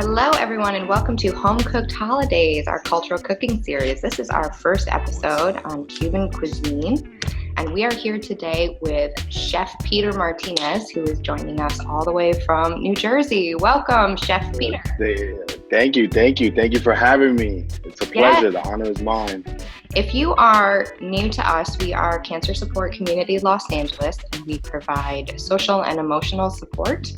Hello, everyone, and welcome to Home Cooked Holidays, our cultural cooking series. This is our first episode on Cuban cuisine, and we are here today with Chef Peter Martinez, who is joining us all the way from New Jersey. Welcome, Chef Peter. Thank you for having me. It's a pleasure. The honor is mine. If you are new to us, we are Cancer Support Community Los Angeles, and we provide social and emotional support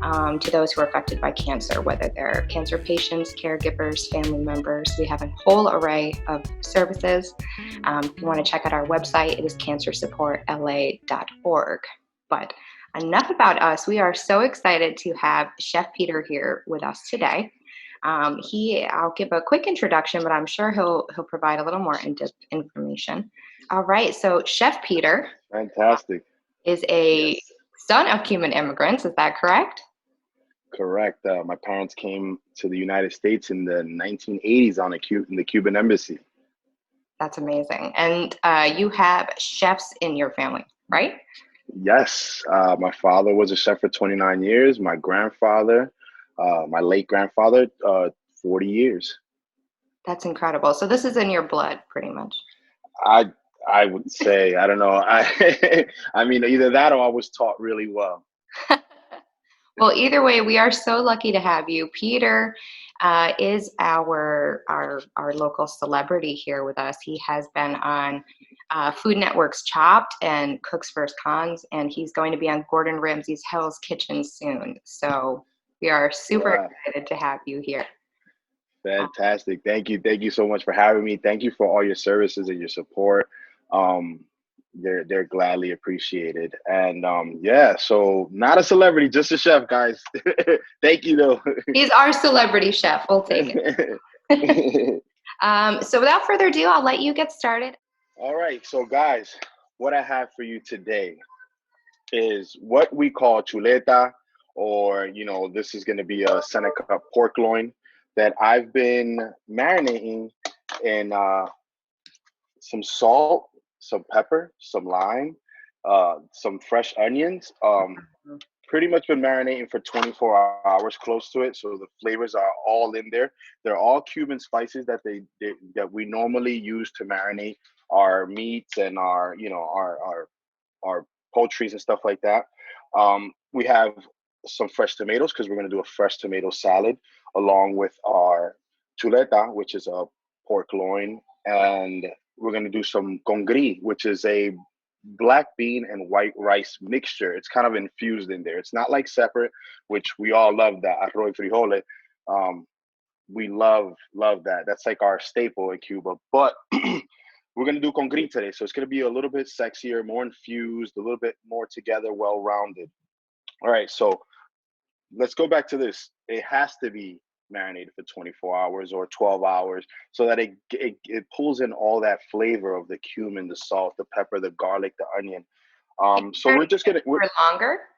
to those who are affected by cancer, whether they're cancer patients, caregivers, family members. We have a whole array of services. If you want to check out our website, it is cancersupportla.org. But enough about us. We are so excited to have Chef Peter here with us today. I'll give a quick introduction, but I'm sure he'll provide a little more in-depth information. All right, so Chef Peter, fantastic, is a son of Cuban immigrants. Is that correct? Correct. My parents came to the United States in the 1980s in the Cuban embassy. That's amazing. And you have chefs in your family, right? Yes. My father was a chef for 29 years. My grandfather, my late grandfather, 40 years. That's incredible. So this is in your blood, pretty much. I would say, I don't know. I mean, either that or I was taught really well. Well, either way, we are so lucky to have you. Peter is our local celebrity here with us. He has been on Food Network's Chopped and Cooks vs. Cons, and he's going to be on Gordon Ramsay's Hell's Kitchen soon. So we are super excited to have you here. Fantastic. Thank you so much for having me. Thank you for all your services and your support. They're gladly appreciated. And so not a celebrity, just a chef, guys. Thank you though. He's our celebrity chef. We'll take it. So without further ado, I'll let you get started. All right. So guys, what I have for you today is what we call chuleta, or, this is going to be a Seneca pork loin that I've been marinating in some salt, some pepper, some lime, some fresh onions. Pretty much been marinating for 24 hours, close to it. So the flavors are all in there. They're all Cuban spices that that we normally use to marinate our meats and our poultries and stuff like that. We have some fresh tomatoes because we're going to do a fresh tomato salad along with our chuleta, which is a pork loin, and we're going to do some congri, which is a black bean and white rice mixture. It's kind of infused in there. It's not like separate, which we all love that arroz frijole. We love that. That's like our staple in Cuba. But we're going to do congri today. So it's going to be a little bit sexier, more infused, a little bit more together, well-rounded. All right, so let's go back to this. It has to be marinated for 24 hours or 12 hours so that it pulls in all that flavor of the cumin, the salt, the pepper, the garlic, the onion. So we're just gonna longer.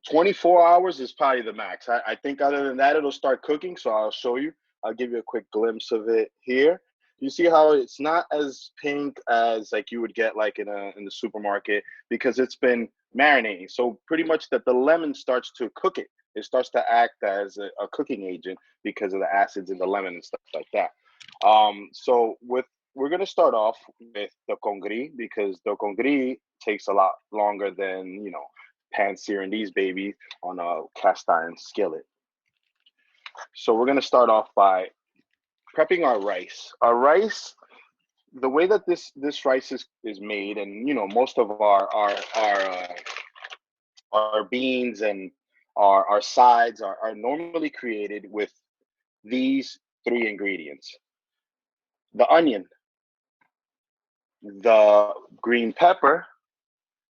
24 hours is probably the max. I think other than that, it'll start cooking. So I'll show you. I'll give you a quick glimpse of it here. You see how it's not as pink as like you would get like in the supermarket because it's been marinating. So pretty much that the lemon starts to cook it. It starts to act as a cooking agent because of the acids in the lemon and stuff like that. So we're going to start off with the congri because the congri takes a lot longer than, pan-searing these babies on a cast iron skillet. So we're going to start off by prepping our rice. Our rice, the way that this rice is made, and most of our beans and our sides are normally created with these three ingredients: the onion, the green pepper,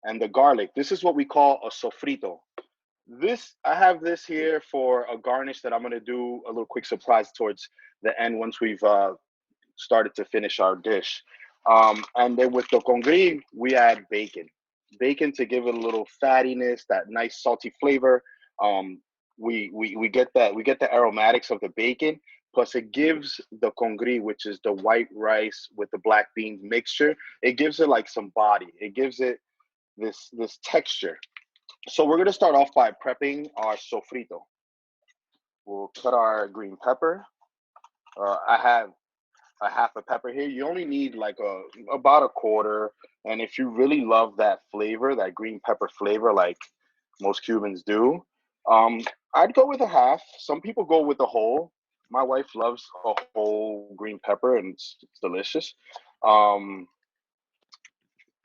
and the garlic. This is what we call a sofrito. I have this here for a garnish that I'm going to do a little quick surprise towards the end once we've started to finish our dish. And then with the congri, we add bacon to give it a little fattiness, that nice salty flavor. We get the aromatics of the bacon, plus it gives the congri, which is the white rice with the black beans mixture, it gives it like some body. It gives it this texture. So we're going to start off by prepping our sofrito. We'll cut our green pepper. I have a half a pepper here. You only need like about a quarter. And if you really love that flavor, that green pepper flavor, like most Cubans do, um, I'd go with a half. Some people go with a whole. My wife loves a whole green pepper, and it's delicious. Um,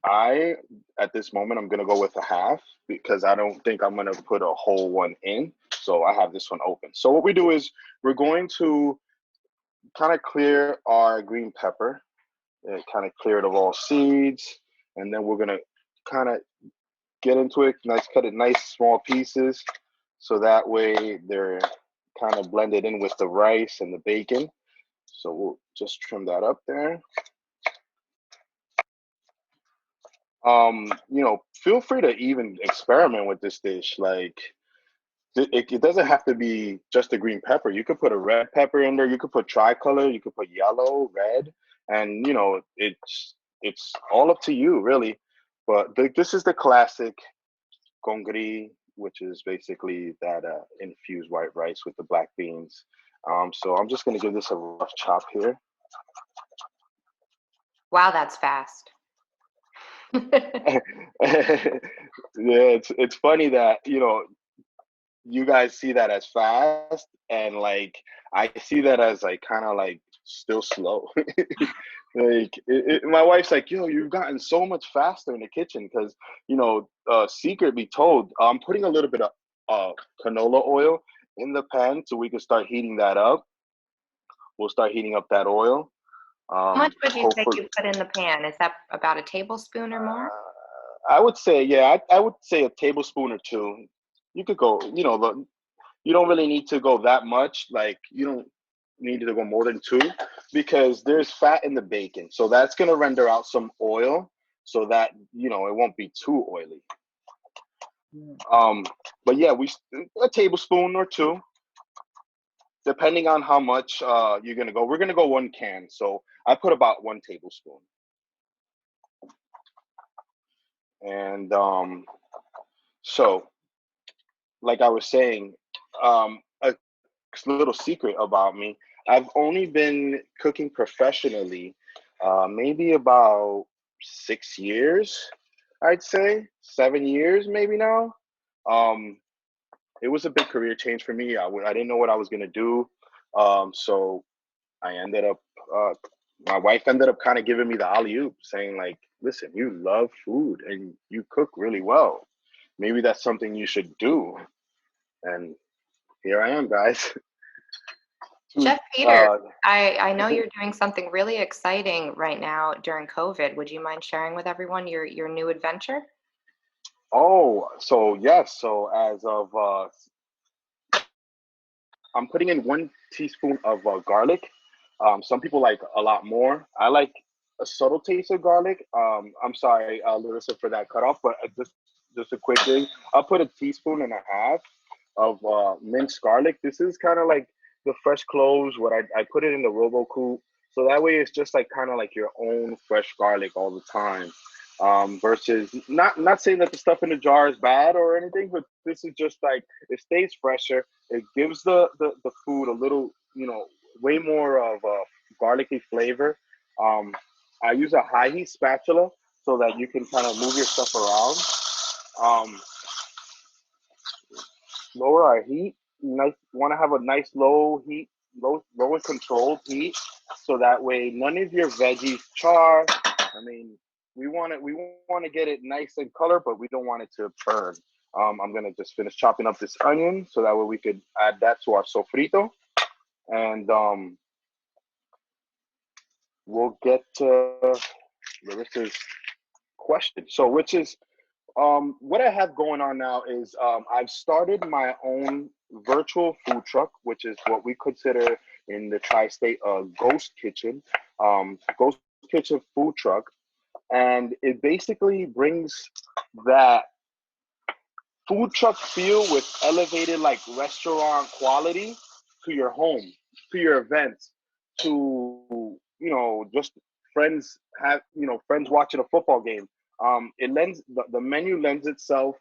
I at this moment I'm gonna go with a half because I don't think I'm gonna put a whole one in. So I have this one open. So what we do is we're going to kind of clear our green pepper, kind of clear it of all seeds, and then we're gonna kind of get into it. Cut it nice small pieces, so that way they're kind of blended in with the rice and the bacon. So we'll just trim that up there. Feel free to even experiment with this dish. Like it doesn't have to be just a green pepper. You could put a red pepper in there. You could put tricolor. You could put yellow, red, and it's all up to you, really. But this is the classic congri, which is basically that infused white rice with the black beans. So I'm just gonna give this a rough chop here. Wow, that's fast. Yeah, it's funny that you guys see that as fast, and like I see that as like kind of like still slow. My wife's like, yo, you've gotten so much faster in the kitchen because secret be told, I'm putting a little bit of canola oil in the pan so we can start heating that up. We'll start heating up that oil. How much would you say Hopefully, you put in the pan? Is that about a tablespoon or more? I would say, yeah, I would say a tablespoon or two. You could go, you don't really need to go that much. Like you don't need to go more than two because there's fat in the bacon. So that's going to render out some oil so that, it won't be too oily. Um, but yeah, a tablespoon or two, depending on how much you're going to go. We're going to go 1 can. So I put about 1 tablespoon. And so, like I was saying, a little secret about me. I've only been cooking professionally maybe about 6 years, I'd say 7 years maybe now. Um, it was a big career change for me. I didn't know what I was gonna do, so I ended up. My wife ended up kind of giving me the alley oop, saying like, "Listen, you love food and you cook really well. Maybe that's something you should do." And here I am, guys. Chef Peter, uh, I know you're doing something really exciting right now during COVID. Would you mind sharing with everyone your new adventure? Oh, so yes. So as of I'm putting in 1 teaspoon of garlic. Some people like a lot more. I like a subtle taste of garlic. I'm sorry, Larissa, for that cutoff, but just a quick thing. I'll put a teaspoon and a half of minced garlic. This is kind of like the fresh cloves. What I put it in the RoboCoop, so that way it's just like kind of like your own fresh garlic all the time. Versus not saying that the stuff in the jar is bad or anything, but this is just like it stays fresher. It gives the food a little, way more of a garlicky flavor. Um, I use a high heat spatula so that you can kind of move your stuff around. Um, Lower our heat. Nice, want to have a nice low heat, low and controlled heat, so that way none of your veggies char. I mean, we want to get it nice in color, but we don't want it to burn. I'm gonna just finish chopping up this onion so that way we could add that to our sofrito, and we'll get to Larissa's question. So, which is what I have going on now is I've started my own virtual food truck, which is what we consider in the tri-state a ghost kitchen, ghost kitchen food truck, and it basically brings that food truck feel with elevated like restaurant quality to your home, to your events, to just friends watching a football game. It lends the menu lends itself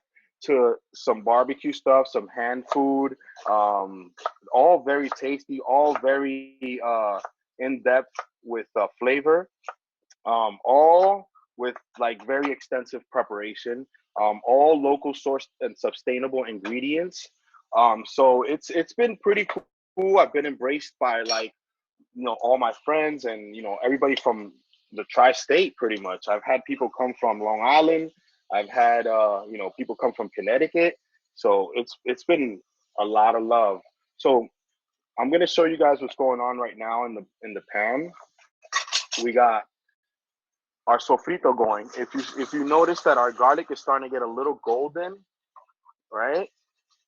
to some barbecue stuff, some hand food, all very tasty, all very in depth with flavor, all with like very extensive preparation, all local sourced and sustainable ingredients. So it's been pretty cool. I've been embraced by like all my friends and everybody from the tri-state pretty much. I've had people come from Long Island. I've had people come from Connecticut. So it's been a lot of love. So I'm gonna show you guys what's going on right now in the pan. We got our sofrito going. If you notice that our garlic is starting to get a little golden, right?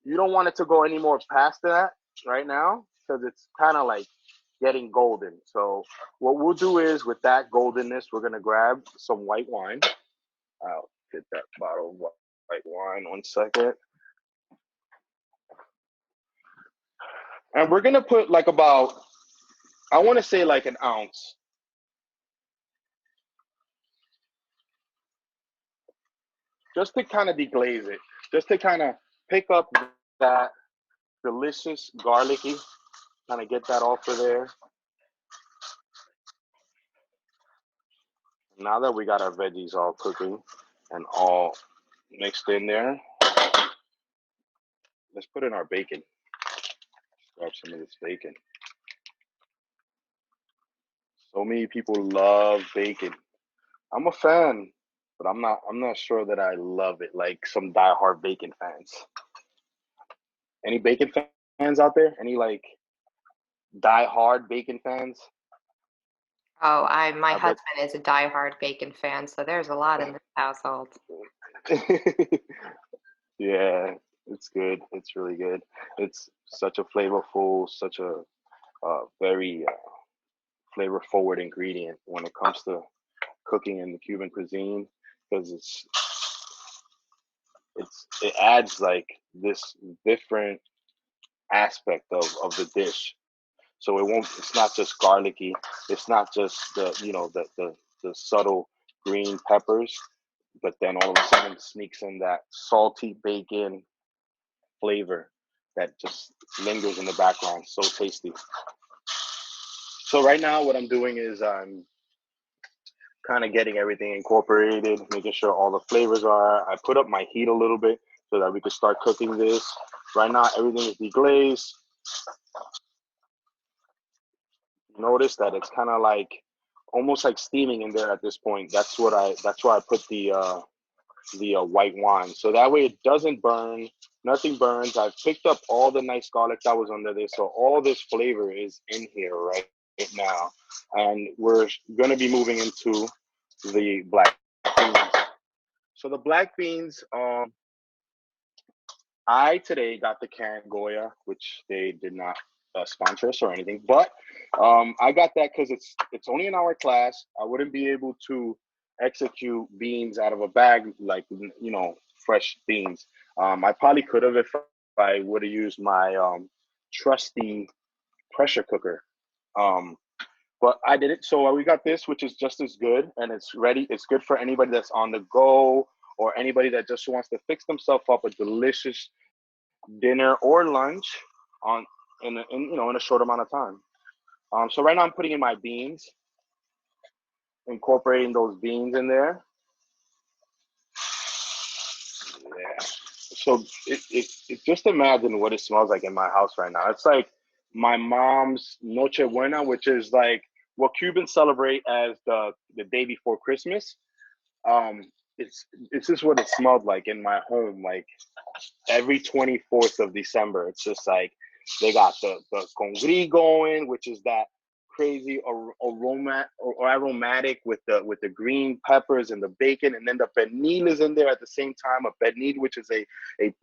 You don't want it to go any more past that right now because it's kind of like getting golden. So what we'll do is with that goldenness, we're gonna grab some white wine. I'll get that bottle of white wine 1 second. And we're gonna put like about, I want to say like an ounce, just to kind of deglaze it, just to kind of pick up that delicious garlicky, kind of get that off of there. Now that we got our veggies all cooking and all mixed in there, let's put in our bacon. Grab some of this bacon. So many people love bacon. I'm a fan, but I'm not sure that I love it like some diehard bacon fans. Any bacon fans out there? Any like diehard bacon fans? Oh, my I bet. husband is a diehard bacon fan, so there's a lot in this household. Yeah, it's good. It's really good. It's such a flavorful, such a very flavor forward ingredient when it comes to cooking in the Cuban cuisine because it adds like this different aspect of the dish. So it's not just garlicky. It's not just the subtle green peppers, but then all of a sudden sneaks in that salty bacon flavor that just lingers in the background. So tasty. So right now what I'm doing is I'm kind of getting everything incorporated, making sure all the flavors are. I put up my heat a little bit so that we could start cooking this. Right now everything is deglazed. Notice that it's kind of like almost like steaming in there at this point. That's why I put the white wine, so that way it doesn't burn. Nothing burns. I've picked up all the nice garlic that was under this, so all this flavor is in here right now, and we're gonna be moving into the black beans. So the black beans, I today got the canned Goya, which they did not sponsor us or anything, but I got that because it's only an hour class. I wouldn't be able to execute beans out of a bag like fresh beans. I probably could have if I would have used my trusty pressure cooker. Um, but I did it. So we got this, which is just as good, and it's ready. It's good for anybody that's on the go or anybody that just wants to fix themselves up a delicious dinner or lunch on in a short amount of time. So right now I'm putting in my beans, incorporating those beans in there. Yeah. So it just imagine what it smells like in my house right now. It's like my mom's Noche Buena, which is like what Cubans celebrate as the day before Christmas. Um, it's just what it smelled like in my home. Like every 24th of December, it's just like they got the Congri going, which is that crazy aromatic with the green peppers and the bacon, and then the pernil is in there at the same time. A pernil, which is a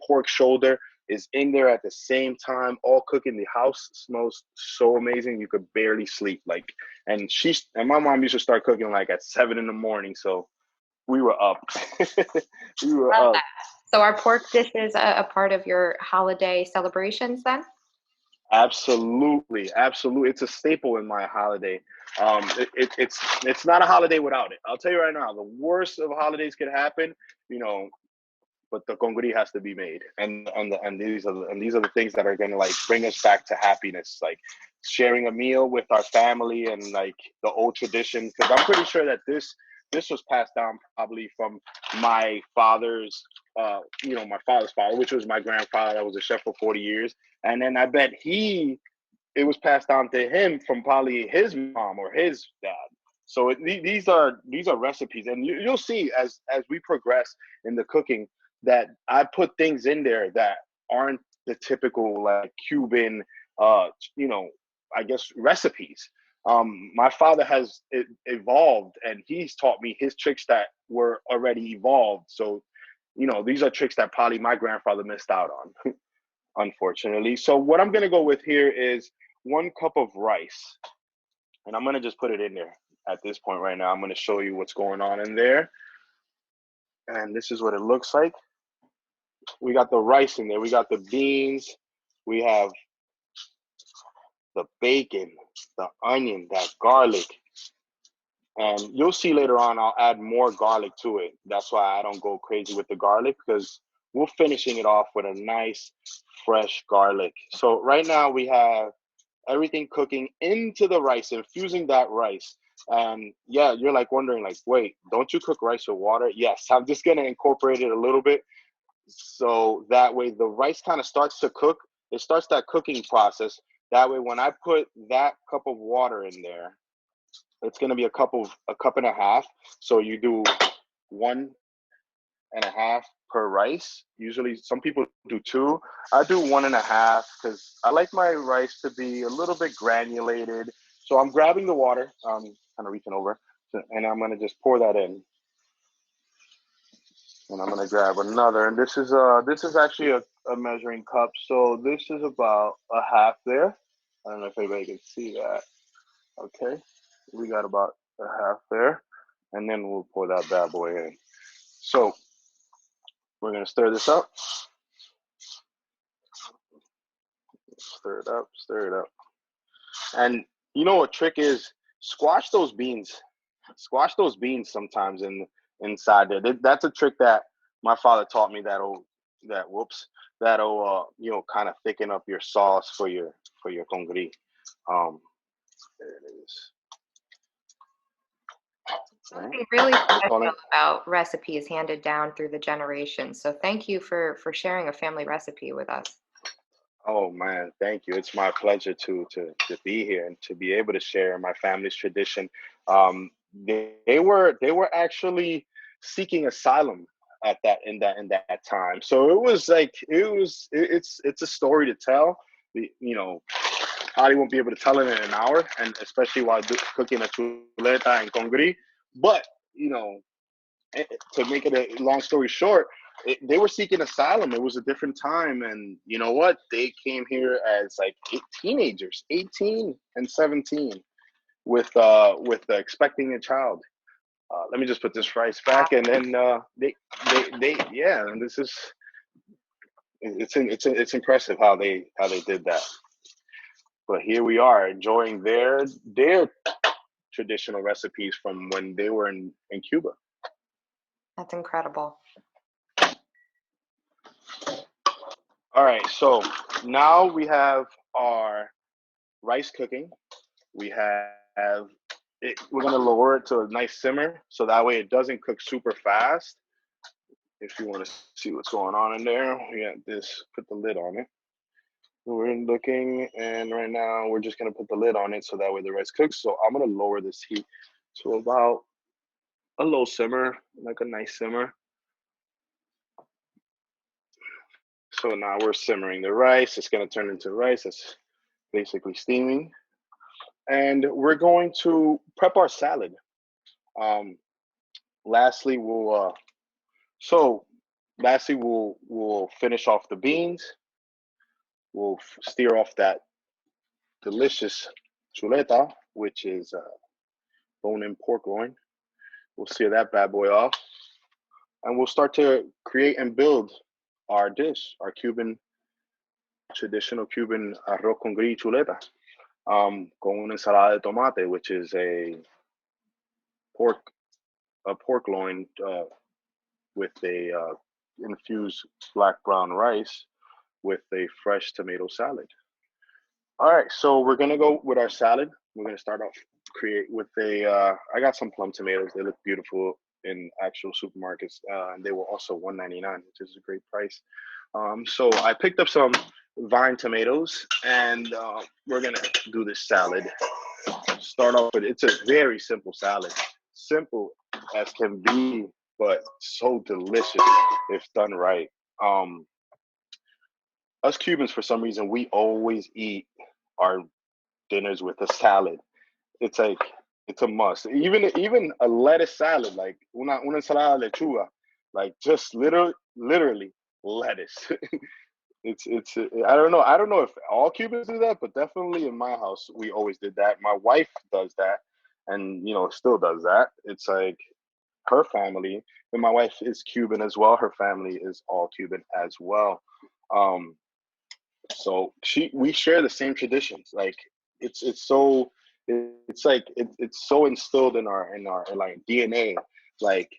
pork shoulder, is in there at the same time. All cooking. The house smells so amazing you could barely sleep. Like, and my mom used to start cooking like at 7 in the morning, so we were up. We were Love up. that. So are pork dishes a part of your holiday celebrations then? Absolutely, absolutely. It's a staple in my holiday. It's not a holiday without it. I'll tell you right now, the worst of holidays could happen, you know, but the congri has to be made, and these are the things that are gonna like bring us back to happiness, like sharing a meal with our family and like the old tradition. Because I'm pretty sure that this was passed down probably from my father's, my father's father, which was my grandfather that was a chef for 40 years, and then I bet it was passed down to him from probably his mom or his dad. So these are recipes, and you'll see as we progress in the cooking that I put things in there that aren't the typical like Cuban, I guess recipes. My father has evolved, and he's taught me his tricks that were already evolved. So, these are tricks that probably my grandfather missed out on, unfortunately. So what I'm gonna go with here is 1 cup of rice, and I'm gonna just put it in there at this point right now. I'm gonna show you what's going on in there, and this is what it looks like. We got the rice in there. We got the beans. We have the bacon, the onion, that garlic. And you'll see later on, I'll add more garlic to it. That's why I don't go crazy with the garlic, because we're finishing it off with a nice fresh garlic. So right now we have everything cooking into the rice, infusing that rice. And yeah, you're like wondering like, wait, don't you cook rice with water? Yes, I'm just going to incorporate it a little bit. So that way the rice kind of starts to cook. It starts that cooking process. That way, when I put that cup of water in there, it's going to be a cup and a half. So you do 1.5 per rice. Usually some people do 2. I do 1.5 because I like my rice to be a little bit granulated. So I'm grabbing the water, kind of reaching over, and I'm going to just pour that in. And I'm going to grab another. And this is actually a measuring cup. So this is about a half there. I don't know if anybody can see that. Okay. We got about a half there. And then we'll pour that bad boy in. So we're going to stir this up. Stir it up, stir it up. And you know what trick is? Squash those beans. Squash those beans sometimes inside there. That's a trick that my father taught me that'll kind of thicken up your sauce for your congri. There it is. Something really special about recipes handed down through the generations. So thank you for sharing a family recipe with us. Oh man, thank you. It's my pleasure to be here and to be able to share my family's tradition. They were actually seeking asylum at that time. So it was like it's a story to tell. Probably won't be able to tell it in an hour, and especially while cooking a chuleta and congri. But to make it a long story short, they were seeking asylum. It was a different time, and you know what? They came here as like teenagers, 18 and 17, with expecting a child. Let me just put this rice back, and then and this is it's impressive how they did that. But here we are enjoying their traditional recipes from when they were in Cuba. That's incredible. All right, so now we have our rice cooking. We have it. We're gonna lower it to a nice simmer, so that way it doesn't cook super fast. If you want to see what's going on in there, we got this. Put the lid on it. We're looking, and right now we're just gonna put the lid on it, so that way the rice cooks. So I'm gonna lower this heat to about a low simmer, like a nice simmer. So now we're simmering the rice. It's going to turn into rice. It's basically steaming. And we're going to prep our salad. Lastly, we'll finish off the beans. We'll steer off that delicious chuleta, which is bone-in pork loin. We'll sear that bad boy off. And we'll start to create and build our dish, our traditional Cuban Arroz Congri chuleta, con una ensalada de tomate, which is a pork loin with a infused black brown rice with a fresh tomato salad. All right, so we're gonna go with our salad. We're gonna start off create with a. I got some plum tomatoes. They look beautiful in actual supermarkets, and they were also 1.99, which is a great price. So I picked up some vine tomatoes, and we're gonna do this salad. Start off with it's a very simple salad, simple as can be, but so delicious if done right. Um, us Cubans, for some reason, we always eat our dinners with a salad. It's like it's a must. Even a lettuce salad, like una ensalada de lechuga, like just literally lettuce. It's I don't know if all Cubans do that, but definitely in my house we always did that. My wife does that, and still does that. It's like her family, and my wife is Cuban as well. Her family is all Cuban as well. Um, so we share the same traditions. Like it's so it's like it's so instilled in like DNA. Like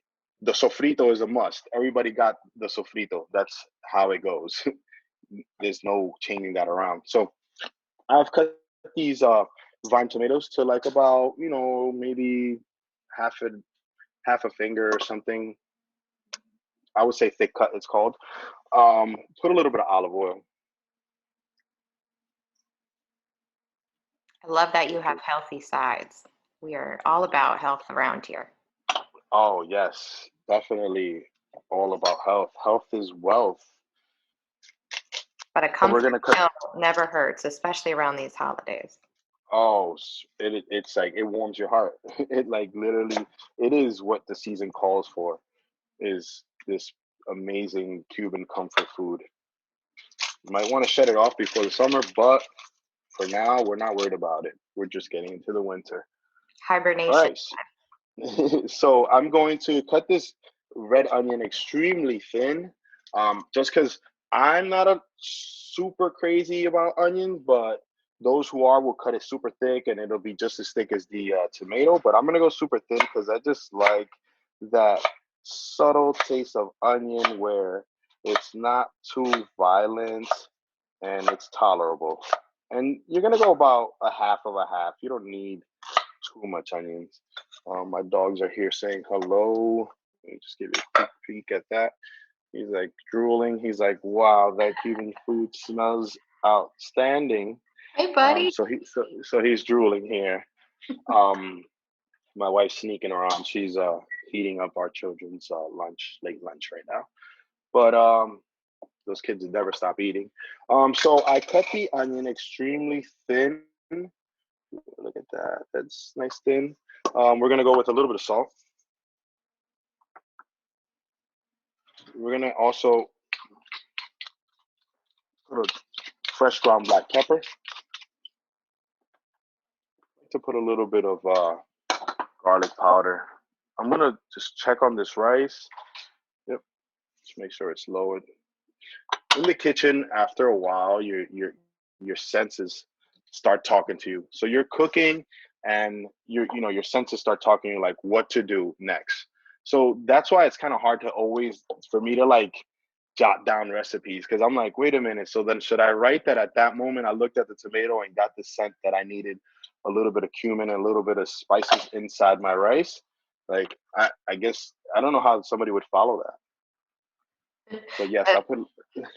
the sofrito is a must. Everybody got the sofrito. That's how it goes. There's no changing that around. So I've cut these vine tomatoes to like about maybe half a half a finger or something. I would say thick cut. It's called. Put a little bit of olive oil. I love that you have healthy sides. We are all about health around here. Oh yes, definitely all about health. Health is wealth. But a So we're comfort gonna cut. meal never hurts, especially around these holidays. Oh, it's like it warms your heart. It like literally, it is what the season calls for. Is this amazing Cuban comfort food? You might want to shut it off before the summer, but for now, we're not worried about it. We're just getting into the winter. All Hibernation. right. So I'm going to cut this red onion extremely thin, just because I'm not a super crazy about onions, but those who are will cut it super thick, and it'll be just as thick as the tomato. But I'm gonna go super thin because I just like that subtle taste of onion where it's not too violent and it's tolerable. And you're gonna go about a half of a half. You don't need too much onions. My dogs are here saying hello. Let me just give you a quick peek at that. He's like drooling. He's like, "Wow, that Cuban food smells outstanding." Hey, buddy. So he's drooling here. Um, my wife's sneaking around. She's heating up our children's late lunch right now. But those kids never stop eating. So I cut the onion extremely thin. Look at that. That's nice thin. We're gonna go with a little bit of salt. We're gonna also put a fresh ground black pepper. To put a little bit of garlic powder. I'm gonna just check on this rice. Yep, just make sure it's lowered. In the kitchen, after a while, your senses start talking to you. So you're cooking, and your senses start talking to you like what to do next. So that's why it's kind of hard to always for me to like jot down recipes because I'm like, wait a minute. So then should I write that at that moment I looked at the tomato and got the scent that I needed, a little bit of cumin and a little bit of spices inside my rice? Like I guess I don't know how somebody would follow that. But yes, I put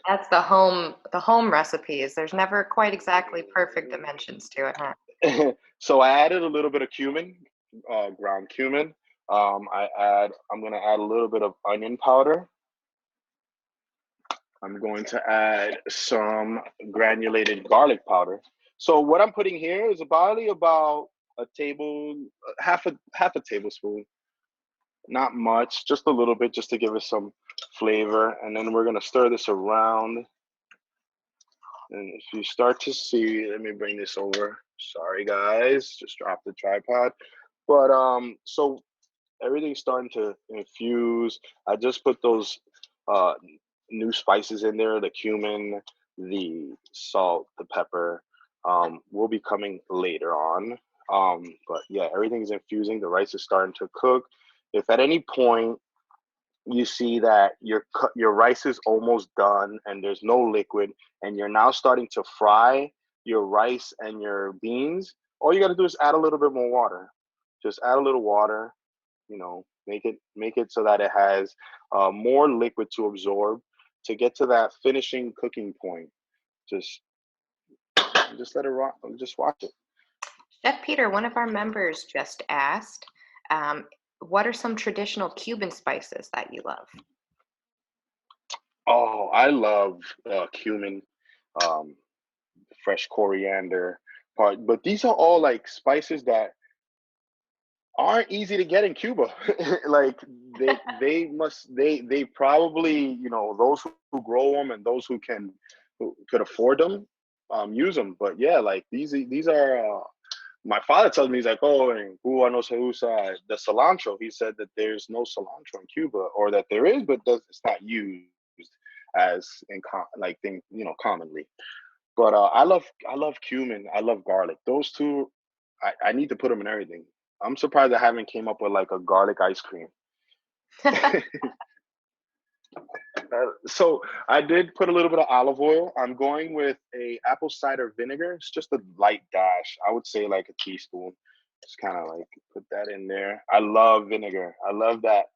That's the home recipes. There's never quite exactly perfect dimensions to it, huh? so I added a little bit of cumin, ground cumin. I'm gonna add a little bit of onion powder. I'm going to add some granulated garlic powder. So what I'm putting here is probably about a table, half a tablespoon, not much, just a little bit, just to give it some flavor. And then we're gonna stir this around. And if you start to see, let me bring this over. Sorry guys, just dropped the tripod. But so everything's starting to infuse. I just put those uh, new spices in there, the cumin, the salt, the pepper. Will be coming later on. But yeah, everything's infusing. The rice is starting to cook. If at any point you see that your rice is almost done and there's no liquid, and you're now starting to fry your rice and your beans. All you got to do is add a little bit more water. Just add a little water. Make it so that it has more liquid to absorb to get to that finishing cooking point. Just just let it rock. Just watch it. Chef Peter, one of our members just asked, um, what are some traditional Cuban spices that you love? Oh, I love cumin, um, fresh coriander, but these are all like spices that aren't easy to get in Cuba. Like they probably, those who grow them and those who could afford them use them. But yeah, like these are my father tells me, he's like, oh, en Cuba no se usa the cilantro. He said that there's no cilantro in Cuba, or that there is, but it's not used as like thing, commonly. But I love cumin. I love garlic. Those two, I need to put them in everything. I'm surprised I haven't came up with like a garlic ice cream. So I did put a little bit of olive oil. I'm going with a apple cider vinegar. It's just a light dash. I would say like a teaspoon. Just kind of like put that in there. I love vinegar. I love that.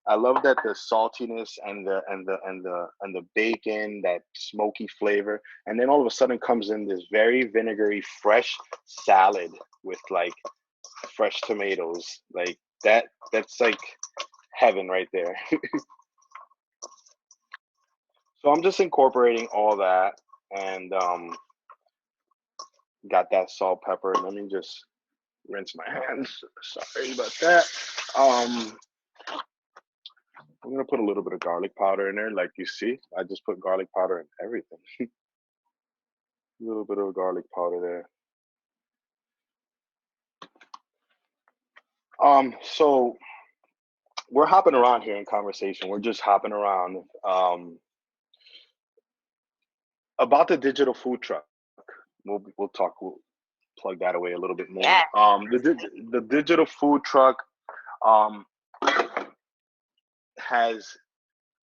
I love that the saltiness and the bacon, that smoky flavor, and then all of a sudden comes in this very vinegary, fresh salad with like fresh tomatoes. Like that. That's like heaven right there. So I'm just incorporating all that, and got that salt, pepper. Let me just rinse my hands. Sorry about that. Um, I'm gonna put a little bit of garlic powder in there, like you see. I just put garlic powder in everything. A little bit of garlic powder there. So we're hopping around here in conversation. We're just hopping around about the digital food truck. We'll talk. We'll plug that away a little bit more. Yeah. The digital food truck um, has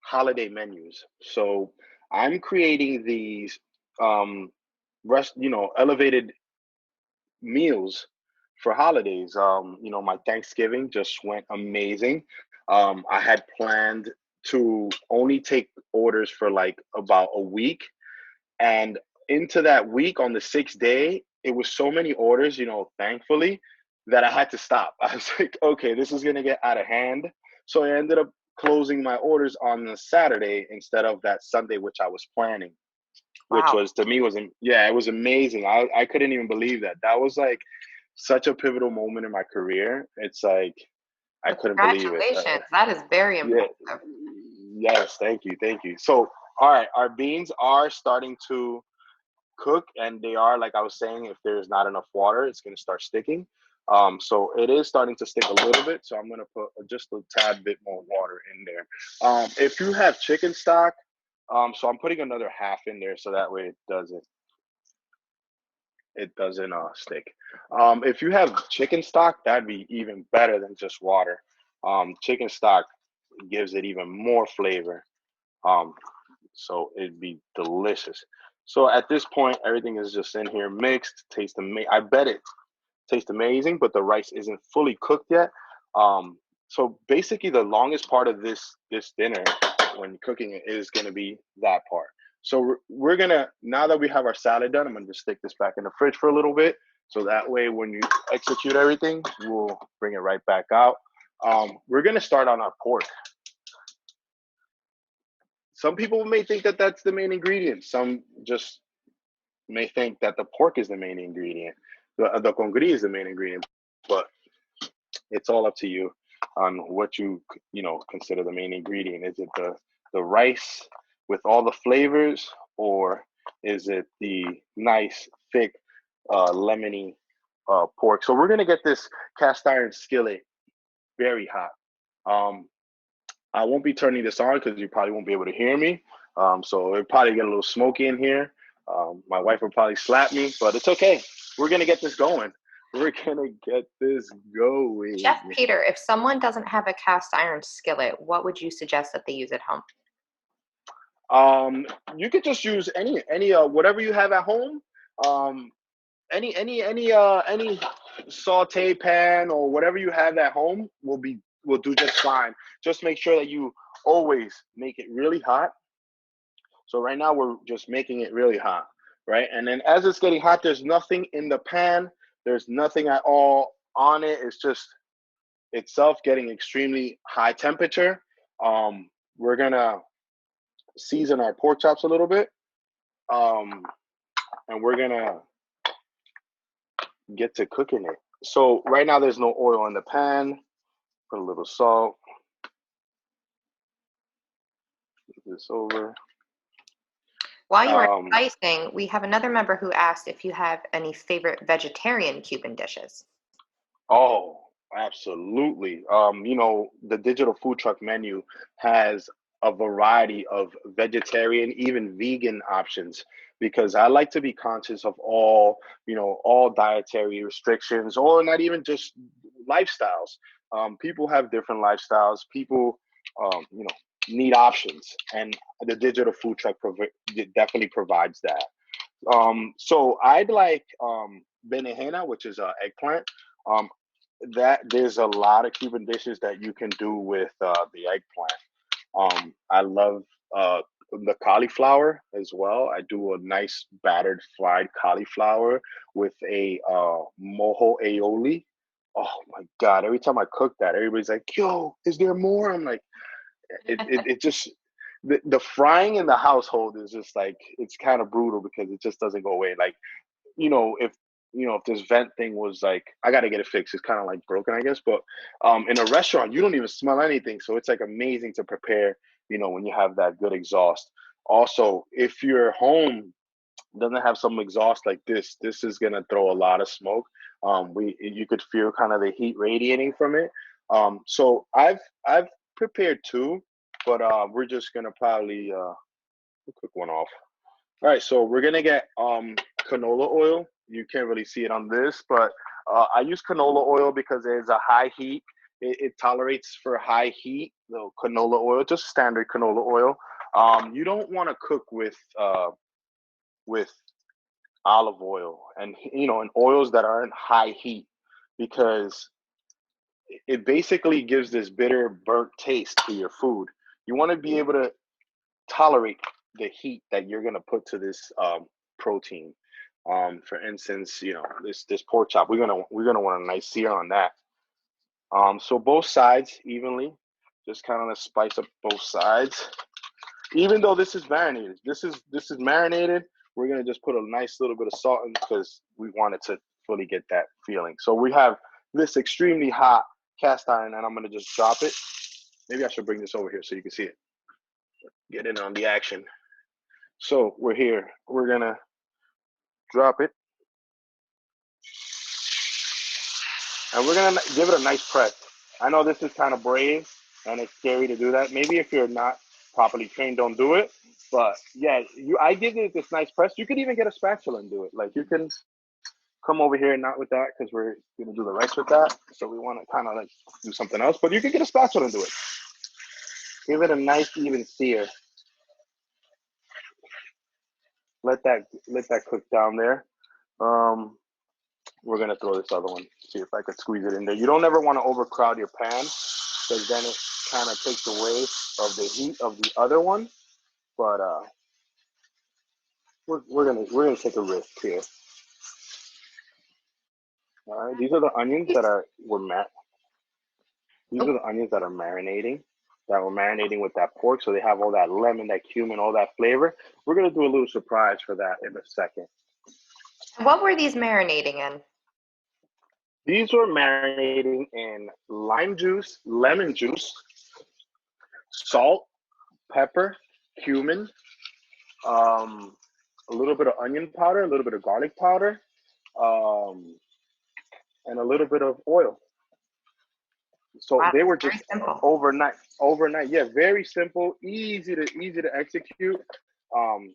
holiday menus. So I'm creating these elevated meals for holidays. My Thanksgiving just went amazing. I had planned to only take orders for like about a week, and into that week on the sixth day, it was so many orders, thankfully, that I had to stop. I was like, okay, this is gonna get out of hand. So I ended up closing my orders on the Saturday instead of that Sunday, which I was planning, which Wow. was to me yeah, it was amazing. I couldn't even believe that. That was like such a pivotal moment in my career. It's like I Well, couldn't believe it. congratulations. That is very Yeah, impressive. yes, thank you. So, all right, our beans are starting to cook, and they are, like I was saying, if there's not enough water, it's going to start sticking. So it is starting to stick a little bit, so I'm going to put just a tad bit more water in there. If you have chicken stock, so I'm putting another half in there, so that way it doesn't stick. If you have chicken stock, that'd be even better than just water. Chicken stock gives it even more flavor. Um, so it'd be delicious. So at this point, everything is just in here mixed. I bet it tastes amazing, but the rice isn't fully cooked yet. So basically, the longest part of this dinner, when cooking it, is gonna be that part. So we're gonna, now that we have our salad done, I'm gonna just stick this back in the fridge for a little bit. So that way, when you execute everything, we'll bring it right back out. We're gonna start on our pork. Some people may think that that's the main ingredient. Some just may think that the pork is the main ingredient. The congri is the main ingredient, but it's all up to you on what you consider the main ingredient. Is it the rice with all the flavors, or is it the nice thick lemony pork? So we're gonna get this cast iron skillet very hot. Um, I won't be turning this on because you probably won't be able to hear me. So it'll probably get a little smoky in here. My wife will probably slap me, but it's okay. We're gonna get this going. We're gonna get this going. Chef Peter, if someone doesn't have a cast iron skillet, what would you suggest that they use at home? You could just use any whatever you have at home. Um, any saute pan or whatever you have at home will do just fine. Just make sure that you always make it really hot. So right now we're just making it really hot, right? And then as it's getting hot, there's nothing in the pan. There's nothing at all on it. It's just itself getting extremely high temperature. We're gonna season our pork chops a little bit, and we're gonna get to cooking it. So right now there's no oil in the pan. Put a little salt. Move this over. While you are spicing, we have another member who asked if you have any favorite vegetarian Cuban dishes. Oh, absolutely. The digital food truck menu has a variety of vegetarian, even vegan options because I like to be conscious of all dietary restrictions or not even just lifestyles. People have different lifestyles. People, need options, and the digital food truck definitely provides that. So I'd like berenjena, which is eggplant. Um, that there's a lot of Cuban dishes that you can do with the eggplant. I love the cauliflower as well. I do a nice battered fried cauliflower with a mojo aioli. Oh my God! Every time I cook that, everybody's like, "Yo, is there more?" I'm like, it just the frying in the household is just like it's kind of brutal because it just doesn't go away. Like if if this vent thing was like I got to get it fixed, it's kind of like broken, I guess. But in a restaurant, you don't even smell anything, so it's like amazing to prepare. When you have that good exhaust. Also, if your home doesn't have some exhaust like this is gonna throw a lot of smoke. You could feel kind of the heat radiating from it. So I've prepared two, but we're just gonna probably cook one off. All right, so we're gonna get canola oil. You can't really see it on this, but I use canola oil because there's a high heat. It tolerates for high heat. The canola oil, just standard canola oil. You don't want to cook with olive oil and oils that aren't high heat because it basically gives this bitter burnt taste to your food. You want to be able to tolerate the heat that you're going to put to this protein. For instance, this pork chop, we're gonna want a nice sear on that. So both sides evenly, just kind of spice up both sides. Even though this is marinated, this is marinated. We're gonna just put a nice little bit of salt in because we want it to fully get that feeling. So we have this extremely hot cast iron, and I'm gonna just drop it. Maybe I should bring this over here so you can see it. Get in on the action. So we're here. We're gonna drop it, and we're gonna give it a nice press. I know this is kind of brave and it's scary to do that. Maybe if you're not properly trained, don't do it. But yeah, I give it this nice press. You could even get a spatula and do it. Like you can come over here, not with that because we're gonna do the rice with that. So we want to kind of like do something else. But you can get a spatula and do it. Give it a nice even sear. Let that cook down there. We're gonna throw this other one. See if I could squeeze it in there. You don't ever want to overcrowd your pan because then it kind of takes away of the heat of the other one. But we're gonna take a risk here. All right, these are the onions that these are the onions that are marinating. That we're marinating with that pork, so they have all that lemon, that cumin, all that flavor. We're gonna do a little surprise for that in a second. What were these marinating in? These were marinating in lime juice, lemon juice, salt, pepper, cumin, a little bit of onion powder, a little bit of garlic powder, um, and a little bit of oil. So Wow, they were very just simple. overnight. Yeah, very simple, easy to execute. Um,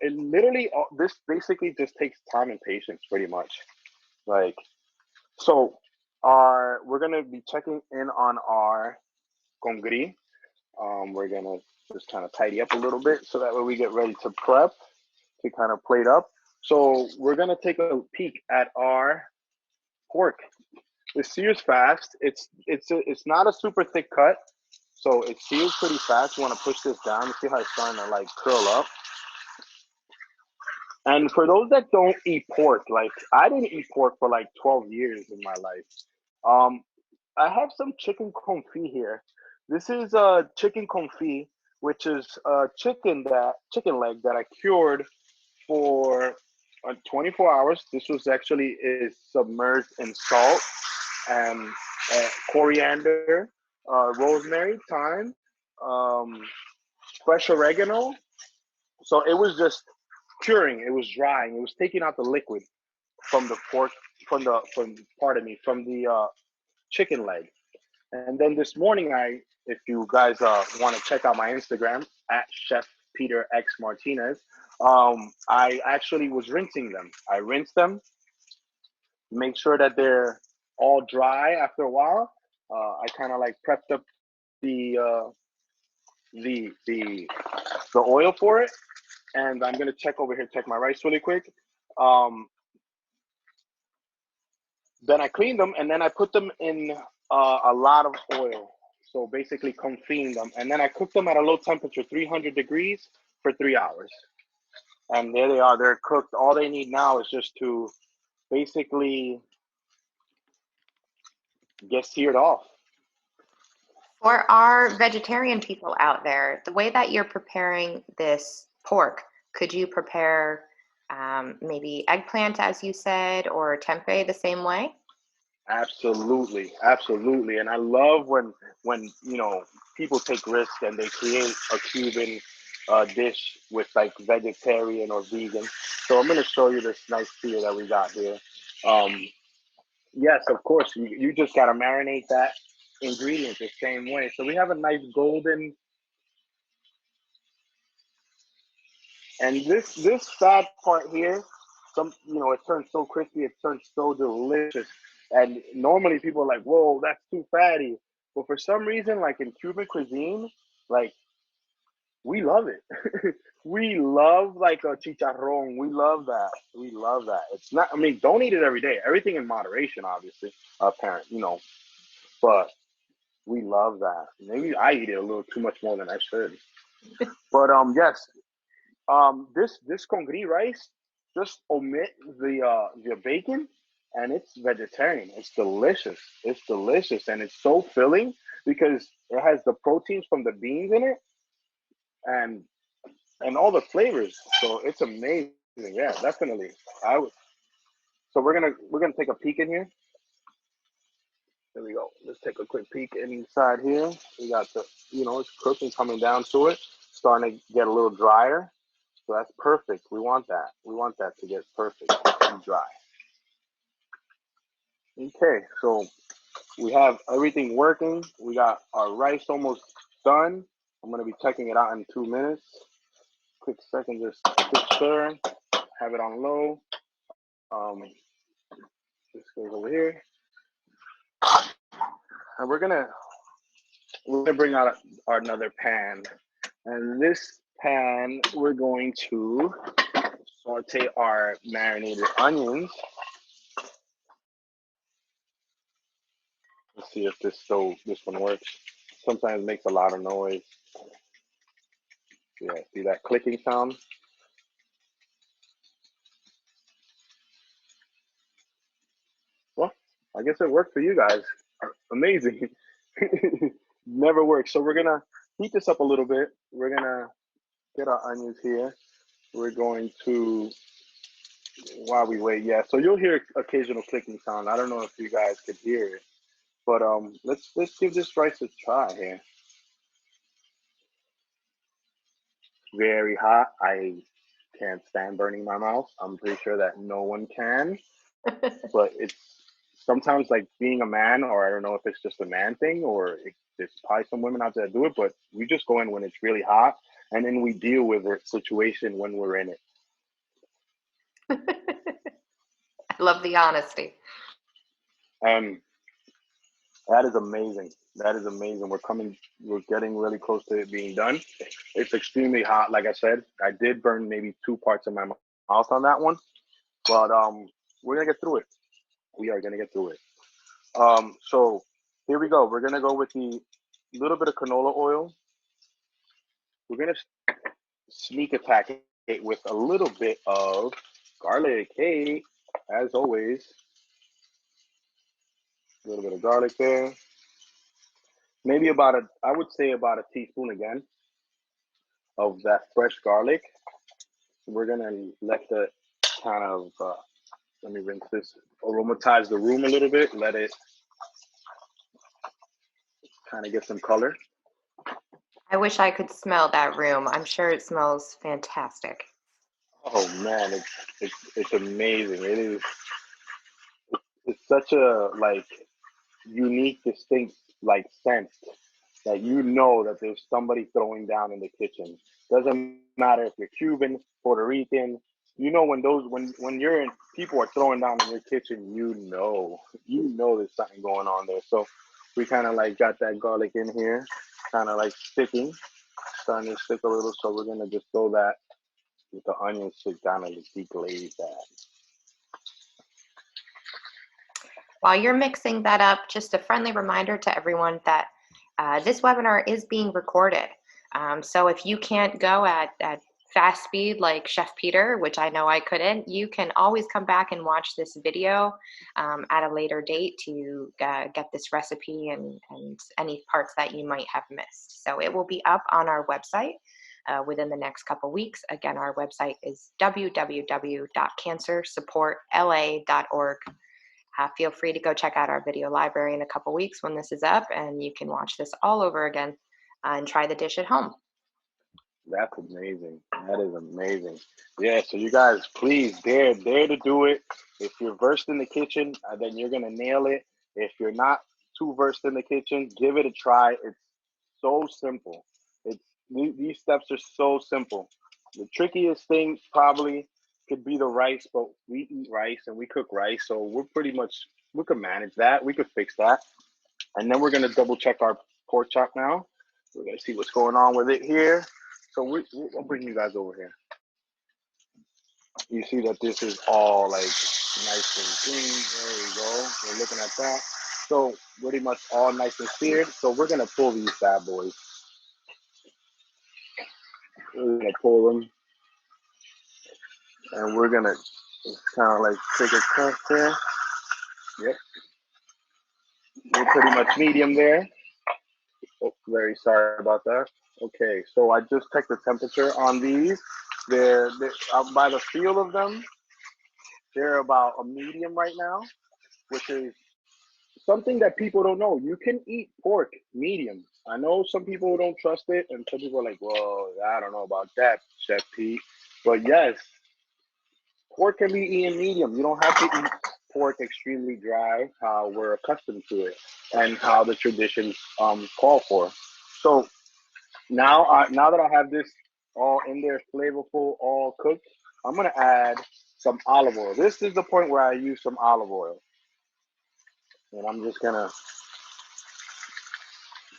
it literally this basically just takes time and patience, pretty much. Like So we're gonna be checking in on our Congri. We're gonna just kind of tidy up a little bit so that way we get ready to prep to kind of plate up. So we're gonna take a peek at our pork. It sears fast. It's not a super thick cut, so it sears pretty fast. You want to push this down and see how it's starting to like curl up. And for those that don't eat pork, like I didn't eat pork for like 12 years in my life. Um, I have some chicken confit here. This is a chicken confit, which is a chicken leg that I cured for 24 hours. This was actually is submerged in salt and coriander, rosemary, thyme, um, fresh oregano. So it was just curing. It was drying. It was taking out the liquid from the pork, from pardon me, from the chicken leg. And then this morning, if you guys want to check out my Instagram at Chef Peter X Martinez, I actually was rinsing them. I rinsed them, make sure that they're all dry after a while. I kind of like prepped up the uh, the the the oil for it, and I'm gonna check over here, check my rice really quick. Um, then I cleaned them, and then I put them in a lot of oil. So basically, confine them, and then I cooked them at a low temperature, 300 degrees, for 3 hours. And there they are. They're cooked. All they need now is just to basically get seared off. For our vegetarian people out there, the way that you're preparing this pork, could you prepare maybe eggplant, as you said, or tempeh the same way? Absolutely, absolutely, and I love when people take risks and they create a Cuban dish with like vegetarian or vegan. So I'm gonna show you this nice sear that we got here. Um, yes, of course, you just gotta marinate that ingredient the same way. So we have a nice golden, and this fat part here, it turns so crispy, it turns so delicious. And normally people are like, "Whoa, that's too fatty." But for some reason, like in Cuban cuisine, like we love it. We love like a chicharrón. We love that. We love that. It's not. I mean, don't eat it every day. Everything in moderation, obviously. Apparent. But we love that. Maybe I eat it a little too much more than I should. But yes, this congri rice, just omit the bacon, and it's vegetarian. It's delicious. It's delicious, and it's so filling because it has the proteins from the beans in it, and all the flavors. So it's amazing. Yeah, definitely. I would. So we're gonna take a peek in here. There we go. Let's take a quick peek inside here. We got it's cooking, coming down to it, starting to get a little drier. So that's perfect. We want that. We want that to get perfect and dry. Okay, so we have everything working. We got our rice almost done. I'm gonna be checking it out in 2 minutes. Quick second, just quick stir. Have it on low. This goes over here, and we're gonna bring out another pan. And this pan, we're going to saute our marinated onions. Let's see if this one works. Sometimes it makes a lot of noise. Yeah, see that clicking sound? Well, I guess it worked for you guys. Amazing. Never works. So we're gonna heat this up a little bit. We're gonna get our onions here. We're going to, while we wait, yeah. So you'll hear occasional clicking sound. I don't know if you guys could hear it, but let's give this rice a try here. Very hot. I can't stand burning my mouth. I'm pretty sure that no one can, but it's sometimes like being a man, or I don't know if it's just a man thing, or there's probably some women out there that do it, but we just go in when it's really hot, and then we deal with the situation when we're in it. I love the honesty. And that is amazing. That is amazing. We're getting really close to it being done. It's extremely hot. Like I said, I did burn maybe 2 parts of my mouth on that one, but we're gonna get through it. We are gonna get through it. So here we go. We're gonna go with the little bit of canola oil. We're gonna sneak attack it with a little bit of garlic. Hey, as always, a little bit of garlic there. Maybe I would say about a teaspoon again of that fresh garlic. We're gonna let the kind of, let me rinse this, aromatize the room a little bit. Let it kind of get some color. I wish I could smell that room. I'm sure it smells fantastic. Oh man, it's amazing. It is. It's such a like unique, distinct like scent that you know that there's somebody throwing down in the kitchen. Doesn't matter if you're Cuban, Puerto Rican. You know when you're in, people are throwing down in your kitchen. You know there's something going on there. So we kind of like got that garlic in here, kind of like starting to stick a little. So we're gonna just throw that with the onions to kind of deglaze that. While you're mixing that up, just a friendly reminder to everyone that this webinar is being recorded. So if you can't go at fast speed like Chef Peter, which I know I couldn't, you can always come back and watch this video at a later date to get this recipe and any parts that you might have missed. So it will be up on our website within the next couple weeks. Again, our website is www.cancersupportla.org. Feel free to go check out our video library in a couple weeks when this is up, and you can watch this all over again and try the dish at home. That's amazing. That is amazing. Yeah, so you guys, please dare to do it. If you're versed in the kitchen, then you're gonna nail it. If you're not too versed in the kitchen, give it a try. It's so simple. These steps are so simple. The trickiest thing probably could be the rice, but we eat rice and we cook rice, so we can manage that. We could fix that. And then we're gonna double check our pork chop now. We're gonna see what's going on with it here. So I'll bring you guys over here. You see that this is all like nice and clean. There we go. We're looking at that. So pretty much all nice and seared. So we're gonna pull these bad boys. We're gonna pull them, and we're gonna kind of like take a cut there. Yep. We're pretty much medium there. Oh, very sorry about that. Okay, so I just checked the temperature on these. They're by the feel of them, they're about a medium right now, which is something that people don't know. You can eat pork medium. I know some people don't trust it, and some people are like, well, I don't know about that, Chef Pete. But yes, pork can be eaten medium. You don't have to eat pork extremely dry, how we're accustomed to it, and how the traditions call for. So now that I have this all in there, flavorful, all cooked, I'm gonna add some olive oil. This is the point where I use some olive oil, and I'm just gonna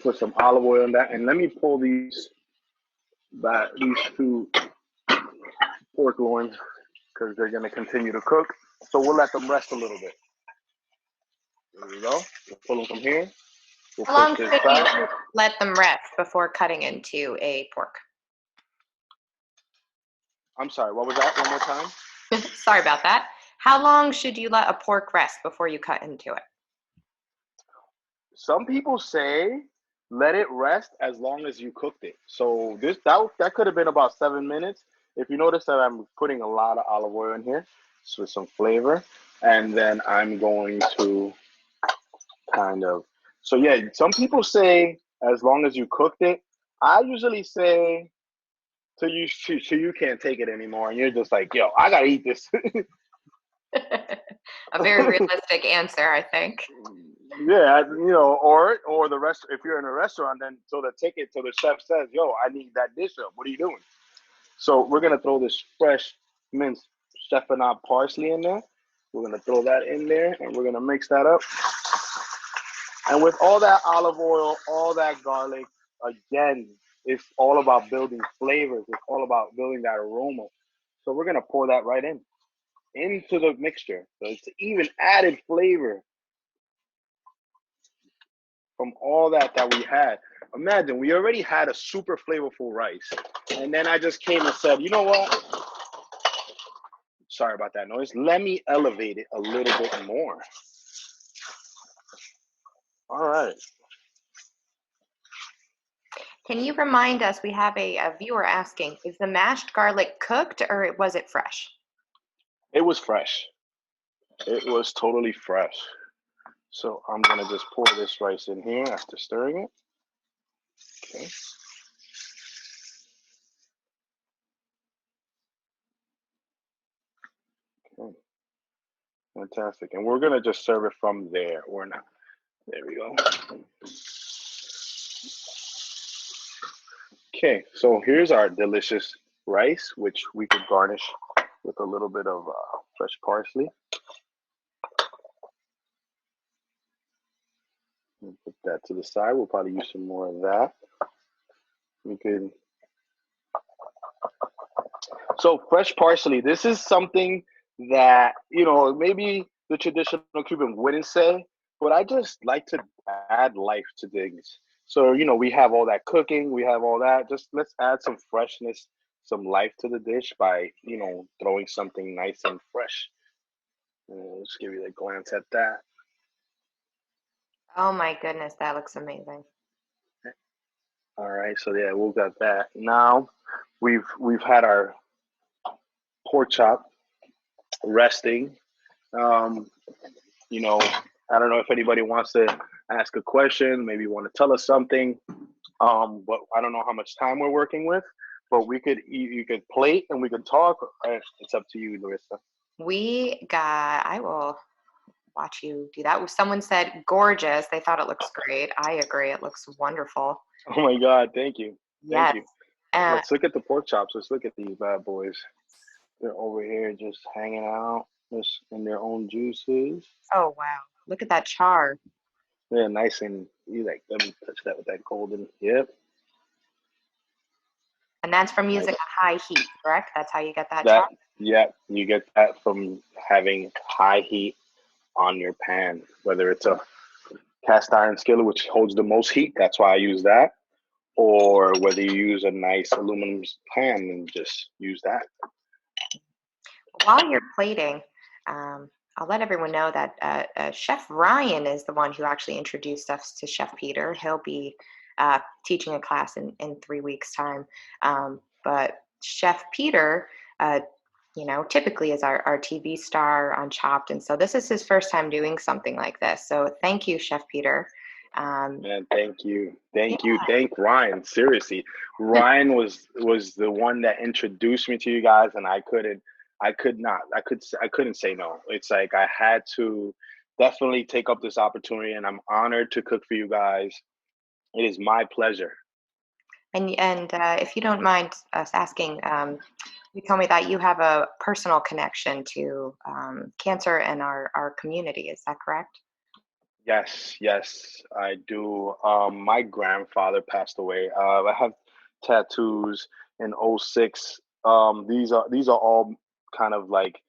put some olive oil in that. And let me pull these two pork loins because they're gonna continue to cook. So we'll let them rest a little bit. There we go. We'll pull them from here. We'll How long should you let them rest before cutting into a pork? I'm sorry, what was that? One more time? Sorry about that. How long should you let a pork rest before you cut into it? Some people say let it rest as long as you cooked it. So that could have been about 7 minutes. If you notice that I'm putting a lot of olive oil in here with some flavor, and then I'm going to kind of, so yeah, some people say as long as you cooked it. I usually say till you can't take it anymore, and you're just like, yo, I gotta eat this. A very realistic answer, I think. Yeah, or the rest. If you're in a restaurant, then till the chef says, "Yo, I need that dish up." What are you doing? So we're gonna throw this fresh minced chiffonade parsley in there. We're gonna throw that in there, and we're gonna mix that up. And with all that olive oil, all that garlic, again, it's all about building flavors. It's all about building that aroma. So we're gonna pour that right in into the mixture. So it's even added flavor from all that we had. Imagine we already had a super flavorful rice, and then I just came and said, you know what? Sorry about that noise. Let me elevate it a little bit more. All right. Can you remind us, we have a viewer asking, is the mashed garlic cooked or was it fresh? It was fresh. It was totally fresh. So I'm gonna just pour this rice in here after stirring it. Okay. Okay. Fantastic. And we're gonna just serve it from there or not. There we go. Okay, so here's our delicious rice, which we could garnish with a little bit of fresh parsley. We'll put that to the side. We'll probably use some more of that. We could. So fresh parsley, this is something that, you know, maybe the traditional Cuban wouldn't say, but I just like to add life to things. So, you know, we have all that cooking, we have all that. Just let's add some freshness, some life to the dish by, you know, throwing something nice and fresh. Let's give you a glance at that. Oh my goodness, that looks amazing. All right, so yeah, we've got that. Now we've had our pork chop resting. Um, you know, I don't know if anybody wants to ask a question, maybe want to tell us something. But I don't know how much time we're working with. But we could you could plate and we could talk. It's up to you, Larissa. I will watch you do that. Someone said gorgeous. They thought it looks great. I agree. It looks wonderful. Oh my God, thank you. Yes. Thank you. Let's look at the pork chops. Let's look at these bad boys. They're over here just hanging out, just in their own juices. Oh wow. Look at that char. Yeah, nice and you like. Let me touch that with that golden. Yep. And that's from using Nice. a high heat, correct? That's how you get that That char? yeah, you get that from having high heat on your pan, whether it's a cast iron skillet, which holds the most heat. That's why I use that. Or whether you use a nice aluminum pan and just use that. While you're plating, I'll let everyone know that Chef Ryan is the one who actually introduced us to Chef Peter. He'll be teaching a class in 3 weeks' time. But Chef Peter, you know, typically is our TV star on Chopped. And so this is his first time doing something like this. So thank you, Chef Peter. Man, thank you. Thank Ryan. Seriously, Ryan was the one that introduced me to you guys, and I couldn't say no. It's like I had to definitely take up this opportunity, and I'm honored to cook for you guys. It is my pleasure. And if you don't mind us asking, you told me that you have a personal connection to cancer and our community. Is that correct? Yes, I do. My grandfather passed away. I have tattoos in '06. These are all kind of like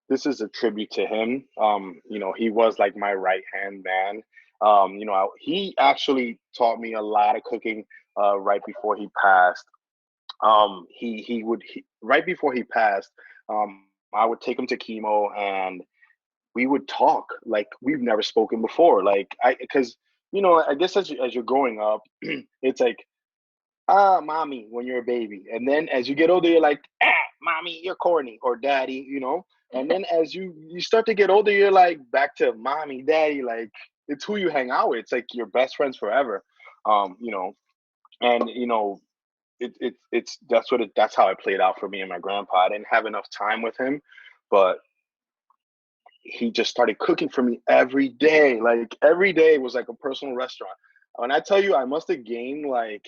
this is a tribute to him. You know, he was like my right hand man. You know, he actually taught me a lot of cooking right before he passed. Right before he passed, I would take him to chemo and we would talk like we've never spoken before. Like because you know, I guess as you're growing up, it's like mommy when you're a baby, and then as you get older, you're like mommy, you're corny, or daddy, you know. And then as you start to get older, you're like back to mommy, daddy. Like it's who you hang out with. It's like your best friends forever. You know, and you know. It's that's how it played out for me and my grandpa. I didn't have enough time with him, but he just started cooking for me every day. Like every day was like a personal restaurant. When I tell you I must have gained like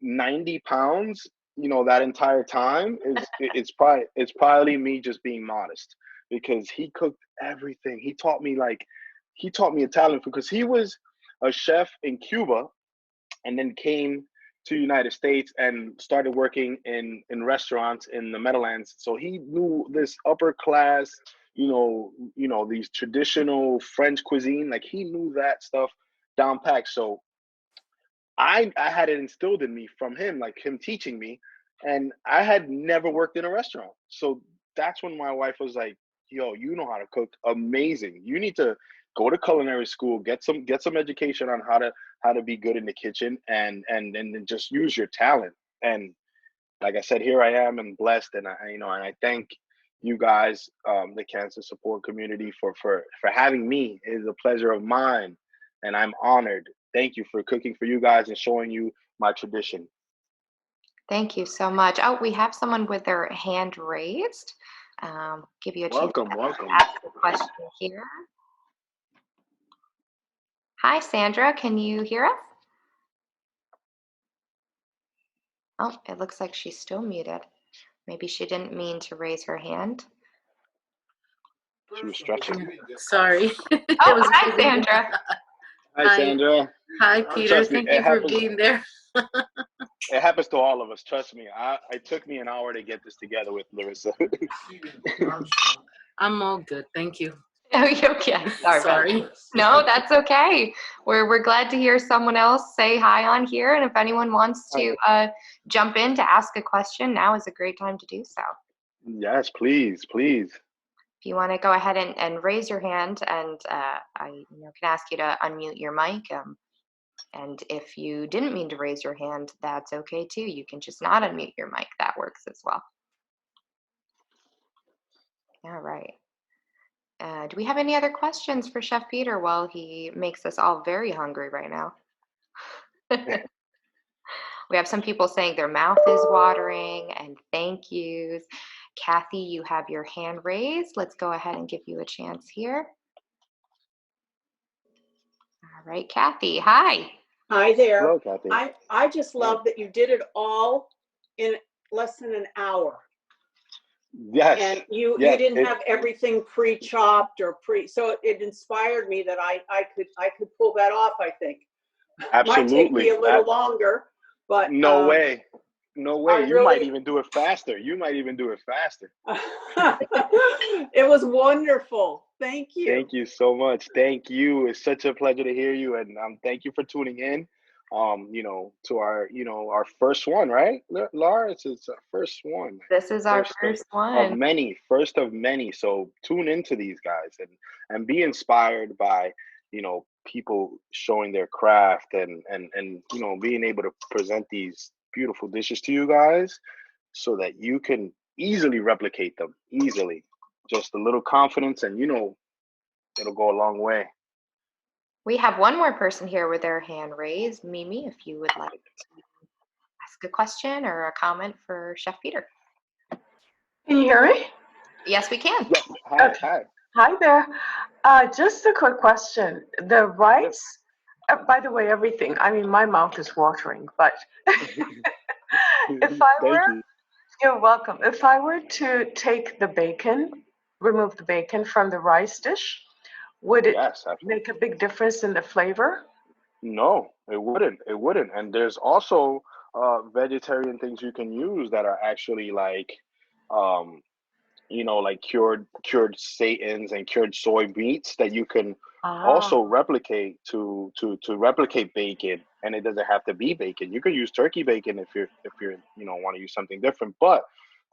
90 pounds, you know, that entire time it's probably me just being modest because he cooked everything. He taught me Italian food because he was a chef in Cuba, and then came to the United States and started working in restaurants in the Meadowlands. So he knew this upper class, these traditional French cuisine. Like he knew that stuff down packed. So I had it instilled in me from him, like him teaching me, and I had never worked in a restaurant. So that's when my wife was like, "Yo, you know how to cook amazing. You need to go to culinary school, get some education on how to be good in the kitchen, and then just use your talent." And like I said, here I am and blessed, and I thank you guys, the cancer support community, for having me. It is a pleasure of mine, and I'm honored. Thank you for cooking for you guys and showing you my tradition. Thank you so much. Oh, we have someone with their hand raised. Give you a chance Welcome, to welcome. ask a question here. Hi, Sandra. Can you hear us? Oh, it looks like she's still muted. Maybe she didn't mean to raise her hand. She was stretching. Sorry. Oh, hi, Sandra. Hi, Sandra. Hi, Peter. Trust me, Thank you for being there. It happens to all of us. Trust me. It took me an hour to get this together with Larissa. I'm all good. Thank you. Oh, okay. Sorry. No, that's okay. We're glad to hear someone else say hi on here. And if anyone wants to jump in to ask a question, now is a great time to do so. Yes, please, please. If you want to go ahead and raise your hand, and I can ask you to unmute your mic. And if you didn't mean to raise your hand, that's okay too. You can just not unmute your mic. That works as well. All right. Do we have any other questions for Chef Peter while he makes us all very hungry right now? We have some people saying their mouth is watering and thank yous. Kathy, you have your hand raised. Let's go ahead and give you a chance here. All right, Kathy, hi. Hi there. Hello, Kathy. I just love that you did it all in less than an hour. Yes. And you didn't have everything pre-chopped or so it inspired me that I could pull that off, I think. Absolutely. Might take me a little longer, but no way. You might even do it faster. It was wonderful. Thank you. Thank you so much. Thank you. It's such a pleasure to hear you, and thank you for tuning in. To our first one, right, Laura? It's our first one. This is our first one first of many. So tune into these guys and be inspired by people showing their craft and being able to present these beautiful dishes to you guys, so that you can easily replicate them. Just a little confidence, and it'll go a long way. We have one more person here with their hand raised. Mimi, if you would like to ask a question or a comment for Chef Peter. Can you hear me? Yes, we can. Yes. Hi. Okay. Hi. Hi there. Just a quick question. The rice, by the way, everything. I mean, my mouth is watering, but you're welcome. If I were to take the bacon, remove the bacon from the rice dish, would it make a big difference in the flavor? No, it wouldn't. And there's also vegetarian things you can use that are actually like cured satins and cured soy beets that you can also replicate to replicate bacon. And it doesn't have to be bacon. You could use turkey bacon if you're want to use something different. But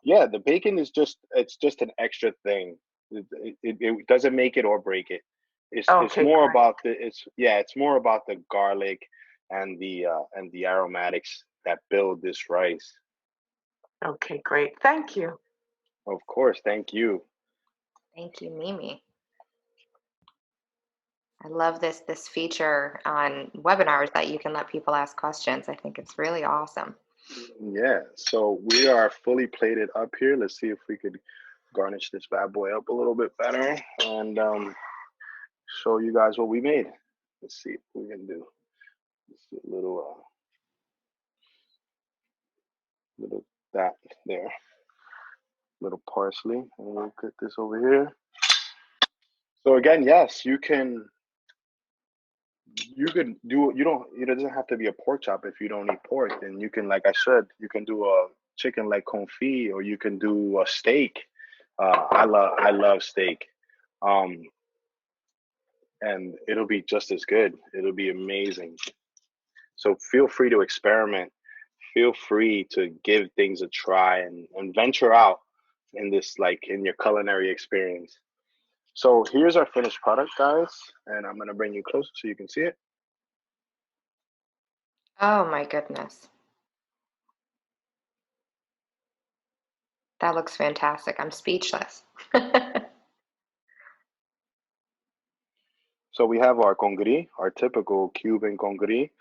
yeah, the bacon is just an extra thing. It doesn't make it or break it. It's more about it's more about the garlic and the aromatics that build this rice. Okay, great. Thank you. Of course, thank you. Thank you, Mimi. I love this feature on webinars that you can let people ask questions. I think it's really awesome. Yeah, so we are fully plated up here. Let's see if we could garnish this bad boy up a little bit better and show you guys what we made. Let's see what we can do. Just a little that there. Little parsley, and we'll get this over here. So again, yes, you can you can do, you don't, it doesn't have to be a pork chop if you don't eat pork. Then you can, like I said, you can do a chicken like confit, or you can do a steak. I love steak. And it'll be just as good. It'll be amazing. So feel free to experiment. Feel free to give things a try and venture out in this, like in your culinary experience. So here's our finished product, guys. And I'm gonna bring you closer so you can see it. Oh my goodness. That looks fantastic. I'm speechless. So we have our congri, our typical Cuban congri.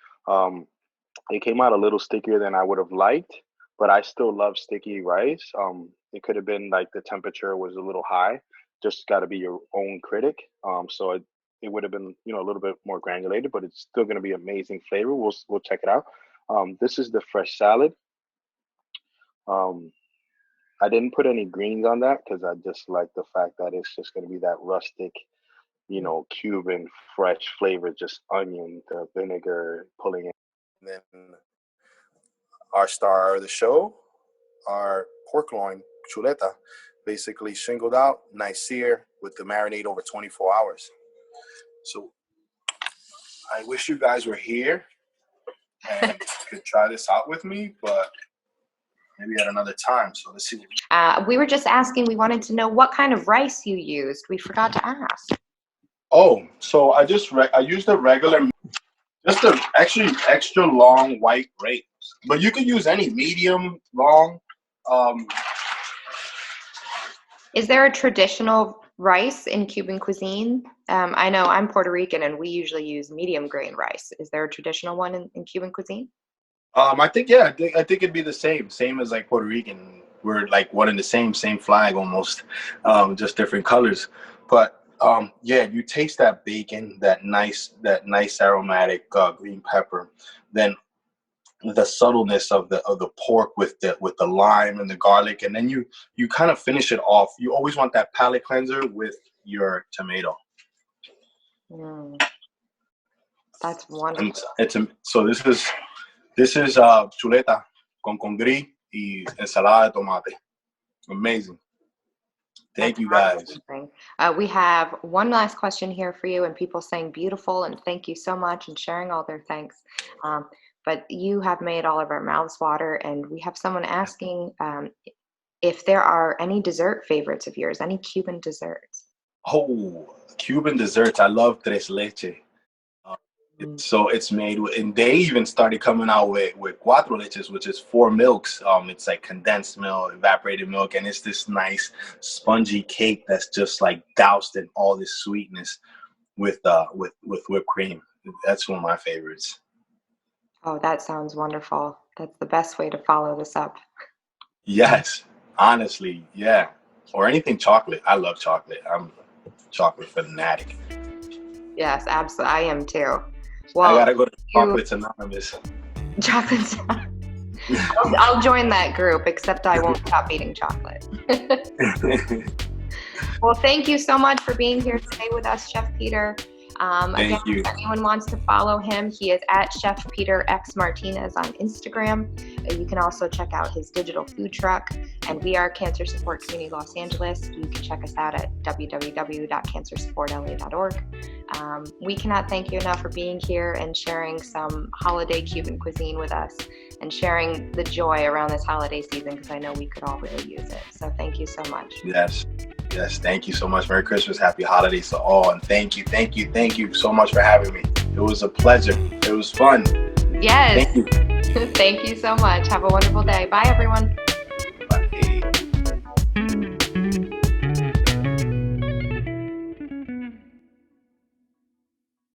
It came out a little stickier than I would have liked, but I still love sticky rice. It could have been like the temperature was a little high. Just got to be your own critic. So it would have been, you know, a little bit more granulated, but it's still going to be amazing flavor. We'll check it out. This is the fresh salad. I didn't put any greens on that because I just like the fact that it's just going to be that rustic, you know, Cuban fresh flavor, just onion, the vinegar pulling in. And then our star of the show, our pork loin, chuleta, basically shingled out, nice sear with the marinade over 24 hours. So I wish you guys were here and could try this out with me, but maybe at another time. So let's see. We were just asking, we wanted to know what kind of rice you used. We forgot to ask. Oh, so I used a regular, just a actually extra long white grapes, but you could use any medium, long. Is there a traditional rice in Cuban cuisine? I know I'm Puerto Rican and we usually use medium grain rice. Is there a traditional one in Cuban cuisine? I think, yeah, I think it'd be the same as like Puerto Rican. We're like one and the same flag almost, just different colors. But yeah, you taste that bacon, that nice aromatic green pepper, then the subtleness of the pork with the lime and the garlic, and then you kind of finish it off. You always want that palate cleanser with your tomato. That's wonderful. So this is chuleta con congri y ensalada de tomate. Amazing. Thank you, guys. We have one last question here for you, and people saying beautiful and thank you so much and sharing all their thanks. But you have made all of our mouths water, and we have someone asking if there are any dessert favorites of yours, any Cuban desserts. Oh, Cuban desserts. I love tres leche. So it's made with, and they even started coming out with cuatro leches, which is 4 milks. It's like condensed milk, evaporated milk, and it's this nice spongy cake that's just like doused in all this sweetness with whipped cream. That's one of my favorites. Oh, that sounds wonderful. That's the best way to follow this up. Yes, honestly, yeah. Or anything chocolate. I love chocolate. I'm a chocolate fanatic. Yes, absolutely. I am too. Well, I gotta go to Chocolates Anonymous. Chocolates. I'll join that group, except I won't stop eating chocolate. Well, thank you so much for being here today with us, Chef Peter. Again, if anyone wants to follow him, he is at Chef Peter X Martinez on Instagram. You can also check out his digital food truck. And we are Cancer Support Community Los Angeles. You can check us out at www.cancersupportla.org. We cannot thank you enough for being here and sharing some holiday Cuban cuisine with us and sharing the joy around this holiday season, because I know we could all really use it. So thank you so much. Yes, thank you so much. Merry Christmas, happy holidays to all, and thank you so much for having me. It was a pleasure. It was fun. Yes. Thank you. Thank you so much. Have a wonderful day. Bye, everyone.